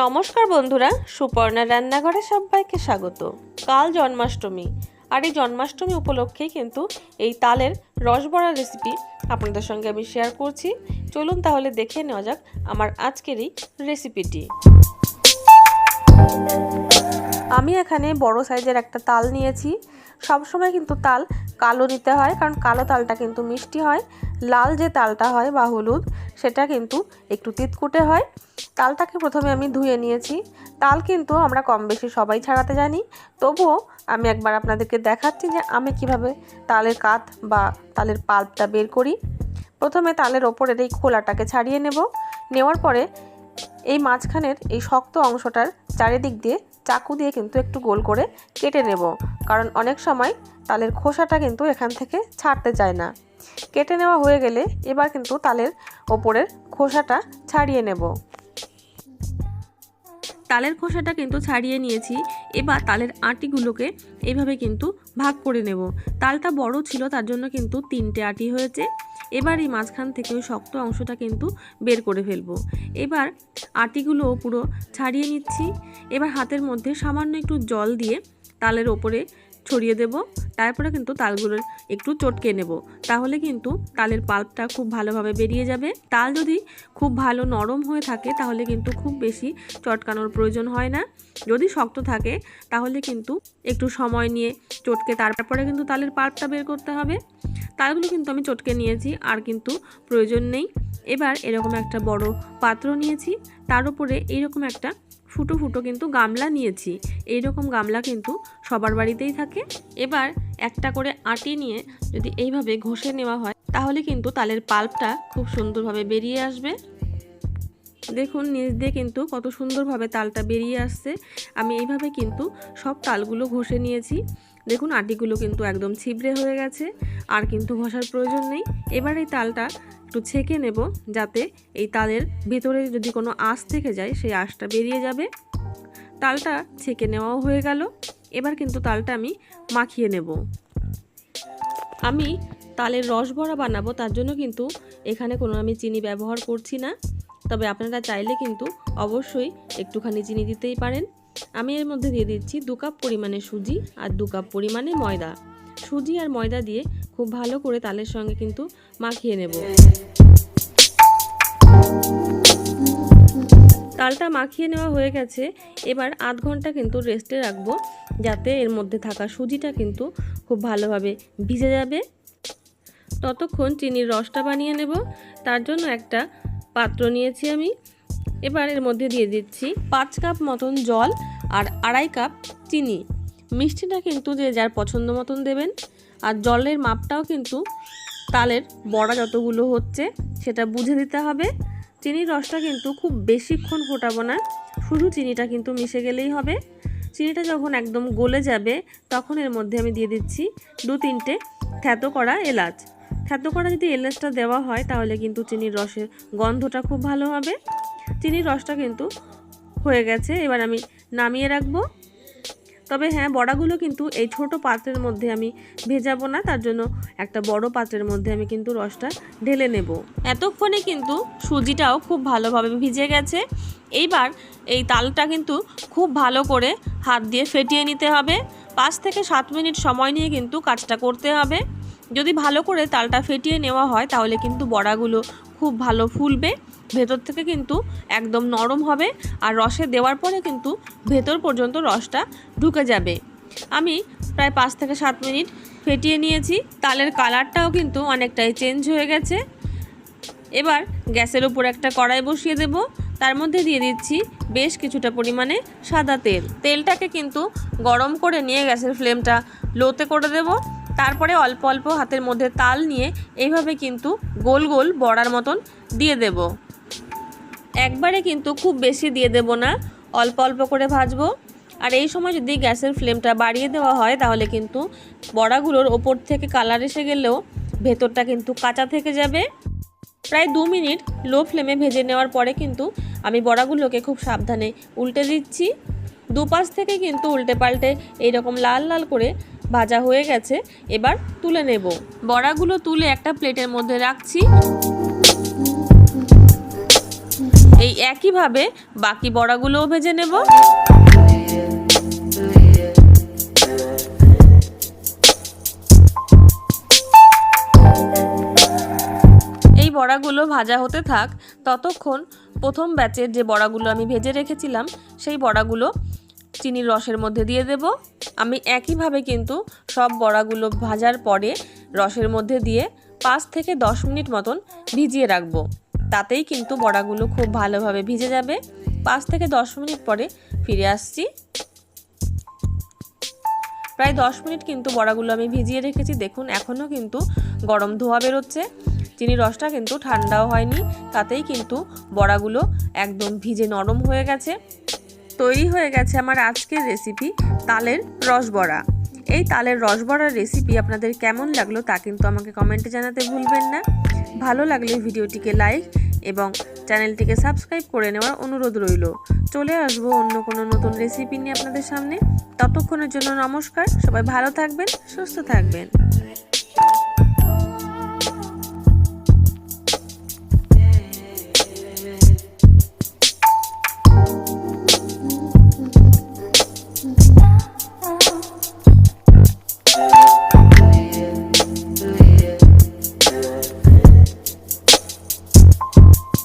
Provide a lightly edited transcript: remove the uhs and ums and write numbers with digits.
নমস্কার বন্ধুরা, সুপর্ণা রান্নাঘরে সবাইকে স্বাগত। কাল জন্মাষ্টমী, আর এই জন্মাষ্টমী উপলক্ষেই কিন্তু এই তালের রসবড়া রেসিপি আপনাদের সঙ্গে আমি শেয়ার করছি। চলুন তাহলে দেখে নেওয়া যাক আমার আজকের এই রেসিপিটি। আমি এখানে বড় সাইজের একটা তাল নিয়েছি। সবসময় কিন্তু তাল কালো নিতে হয়, কারণ কালো তালটা কিন্তু মিষ্টি হয়। লাল যে তালটা হয় বা হলুদ, সেটা কিন্তু একটু তিতকুটে হয়। তালটাকে প্রথমে আমি ধুয়ে নিয়েছি। তাল কিন্তু আমরা কম বেশি সবাই ছাড়াতে জানি, তবুও আমি একবার আপনাদেরকে দেখাচ্ছি যে আমি কিভাবে তালের কাঠ বা তালের পাল্পটা বের করি। প্রথমে তালের ওপরের এই খোলাটাকে ছাড়িয়ে নেওয়ার পরে এই মাঝখানের এই শক্ত অংশটার চারিদিক দিয়ে চাকু দিয়ে কিন্তু একটু গোল করে কেটে নেব, কারণ অনেক সময় তালের খোসাটা কিন্তু এখান থেকে ছাড়তে চায় না। কেটে নেওয়া হয়ে গেলে এবার কিন্তু তালের ওপরের খোসাটা ছাড়িয়ে নেব। তালের খোসাটা কিন্তু ছাড়িয়ে নিয়েছি। এবার তালের আটিগুলোকে এইভাবে কিন্তু ভাগ করে নেব। তালটা বড় ছিল, তার জন্য কিন্তু 3টে আটি হয়েছে। এবার এই মাঝখান থেকে ওই শক্ত অংশটা কিন্তু বের করে ফেলবো। এবার আটিগুলো পুরো ছাড়িয়ে নিচ্ছি। এবার হাতের মধ্যে সামান্য একটু জল দিয়ে তালের ওপরে ছড়িয়ে দেব। তারপরে কিন্তু তালগুলোর একটু চটকে নেব, তাহলে কিন্তু তালের পাল্পটা খুব ভালোভাবে বেরিয়ে যাবে। তাল যদি খুব ভালো নরম হয়ে থাকে তাহলে কিন্তু খুব বেশি চটকানোর প্রয়োজন হয় না। যদি শক্ত থাকে তাহলে কিন্তু একটু সময় নিয়ে চটকে তারপরে কিন্তু তালের পাল্পটা বের করতে হবে। তালগুলো কিন্তু আমি চটকে নিয়েছি, আর কিন্তু প্রয়োজন নেই। এবার এরকম একটা বড় পাত্র নিয়েছি, তার উপরে এইরকম একটা ফুটো ফুটো কিন্তু গামলা নিয়েছি। এইরকম গামলা কিন্তু সবার বাড়িতেই থাকে। এবার একটা করে আটি নিয়ে যদি এইভাবে ঘষে নেওয়া হয় তাহলে কিন্তু তালের পাল্পটা খুব সুন্দরভাবে বেরিয়ে আসবে। দেখুন নিচ দিয়ে কিন্তু কত সুন্দরভাবে তালটা বেরিয়ে আসছে। আমি এইভাবে কিন্তু সব তালগুলো ঘষে নিয়েছি। দেখুন আটিগুলো কিন্তু একদম ছিবড়ে হয়ে গেছে, আর কিন্তু ঘষার প্রয়োজন নেই। এবার এই তালটা একটু ছেঁকে নেব, যাতে এই তালের ভেতরে যদি কোনো আঁশ থেকে যায় সেই আঁশটা বেরিয়ে যাবে। তালটা ছেঁকে নেওয়াও হয়ে গেল। এবার কিন্তু তালটা আমি মাখিয়ে নেব। আমি তালের রসবড়া বানাবো, তার জন্য কিন্তু এখানে কোনো আমি চিনি ব্যবহার করছি না। তবে আপনারা চাইলে কিন্তু অবশ্যই একটুখানি চিনি দিতেই পারেন। আমি এর মধ্যে দিয়ে দিচ্ছি 2 কাপ পরিমাণে সুজি আর 2 কাপ পরিমাণে ময়দা। সুজি আর ময়দা দিয়ে খুব ভালো করে তালের সঙ্গে কিন্তু মাখিয়ে নেব। তালটা মাখিয়ে নেওয়া হয়ে গেছে। এবার আধ ঘন্টা কিন্তু রেস্টে রাখবো, যাতে এর মধ্যে থাকা সুজিটা কিন্তু খুব ভালোভাবে ভিজে যাবে। ততক্ষণ চিনির রসটা বানিয়ে নেব। তার জন্য একটা পাত্র নিয়েছি আমি। এবার এর মধ্যে দিয়ে দিচ্ছি 5 কাপ মতন জল আর 2.5 কাপ চিনি। মিষ্টিটা কিন্তু যে যার পছন্দ মতন দেবেন, আর জলের মাপটাও কিন্তু তালের বড়া যতগুলো হচ্ছে সেটা বুঝে দিতে হবে। চিনির রসটা কিন্তু খুব বেশিক্ষণ ফোটাবো না, শুধু চিনিটা কিন্তু মিশে গেলেই হবে। চিনিটা যখন একদম গলে যাবে তখন এর মধ্যে আমি দিয়ে দিচ্ছি 2-3টে থ্যাতো করা এলাচ। থ্যাতো করা যদি এলাচটা দেওয়া হয় তাহলে কিন্তু চিনির রসের গন্ধটা খুব ভালো হবে। চিনির রসটা কিন্তু হয়ে গেছে, এবার আমি নামিয়ে রাখবো। তবে হ্যাঁ, বড়াগুলো কিন্তু এই ছোট পাত্রের মধ্যে আমি ভেজাবো না, তার জন্য একটা বড় পাত্রের মধ্যে আমি কিন্তু রসটা ঢেলে নেব। এতক্ষণে কিন্তু সুজিটাও খুব ভালোভাবে ভিজে গেছে। এইবার এই তালটা কিন্তু খুব ভালো করে হাত দিয়ে ফেটিয়ে নিতে হবে। 5 থেকে 7 মিনিট সময় নিয়ে কিন্তু কাজটা করতে হবে। যদি ভালো করে তালটা ফেটিয়ে নেওয়া হয় তাহলে কিন্তু বড়াগুলো খুব ভালো ফুলবে, ভেতর থেকে কিন্তু একদম নরম হবে, আর রসে দেওয়ার পরে কিন্তু ভেতর পর্যন্ত রসটা ঢুকে যাবে। আমি প্রায় 5 থেকে 7 মিনিট ফেটিয়ে নিয়েছি। তালের কালারটাও কিন্তু অনেকটাই চেঞ্জ হয়ে গেছে। এবার গ্যাসের উপর একটা কড়াই বসিয়ে দেব। তার মধ্যে দিয়ে দিচ্ছি বেশ কিছুটা পরিমাণে সাদা তেল। তেলটাকে কিন্তু গরম করে নিয়ে গ্যাসের ফ্লেমটা লোতে করে দেব। তারপরে অল্প অল্প হাতের মধ্যে তাল নিয়ে এইভাবে কিন্তু গোল গোল বড়ার মতন দিয়ে দেব। একবারে কিন্তু খুব বেশি দিয়ে দেব না, অল্প অল্প করে ভাজবো। আর এই সময় যদি গ্যাসের ফ্লেমটা বাড়িয়ে দেওয়া হয় তাহলে কিন্তু বড়াগুলোর ওপর থেকে কালার এসে গেলেও ভেতরটা কিন্তু কাঁচা থেকে যাবে। প্রায় 2 মিনিট লো ফ্লেমে ভেজে নেওয়ার পরে কিন্তু আমি বড়াগুলোকে খুব সাবধানে উল্টে দিচ্ছি। দুপাশ থেকে কিন্তু উল্টে পাল্টে এইরকম লাল লাল করে ভাজা হয়ে গেছে। এবার তুলে নেব। বড়াগুলো তুলে একটা প্লেটের মধ্যে রাখছি। এই একইভাবে বাকি বড়াগুলোও ভেজে নেব। এই বড়াগুলো ভাজা হতে থাক, ততক্ষণ প্রথম ব্যাচের যে বড়াগুলো আমি ভেজে রেখেছিলাম সেই বড়াগুলো চিনির রসের মধ্যে দিয়ে দেব। আমি একইভাবে কিন্তু সব বড়াগুলো ভাজার পরে রসের মধ্যে দিয়ে 5 থেকে 10 মিনিট মতন ভিজিয়ে রাখবো। তাতেই কিন্তু বড়াগুলো খুব ভালোভাবে ভিজে যাবে। 5 থেকে 10 মিনিট পরে ফিরে আসছি। প্রায় 10 মিনিট কিন্তু বড়াগুলো আমি ভিজিয়ে রেখেছি। দেখুন এখনও কিন্তু গরম ধোঁয়া বেরোচ্ছে। চিনির রসটা কিন্তু ঠান্ডাও হয়নি, তাতেই কিন্তু বড়াগুলো একদম ভিজে নরম হয়ে গেছে। তৈরি হয়ে গেছে আমার আজকের রেসিপি তালের রসবড়া। এই তালের রসবড়ার রেসিপি আপনাদের কেমন লাগলো তা কিন্তু আমাকে কমেন্টে জানাতে ভুলবেন না। ভালো লাগলে ভিডিওটিকে লাইক এবং চ্যানেলটিকে সাবস্ক্রাইব করে নেওয়ার অনুরোধ রইল। চলে আসবো অন্য কোনো নতুন রেসিপি নিয়ে আপনাদের সামনে। ততক্ষণের জন্য নমস্কার। সবাই ভালো থাকবেন, সুস্থ থাকবেন।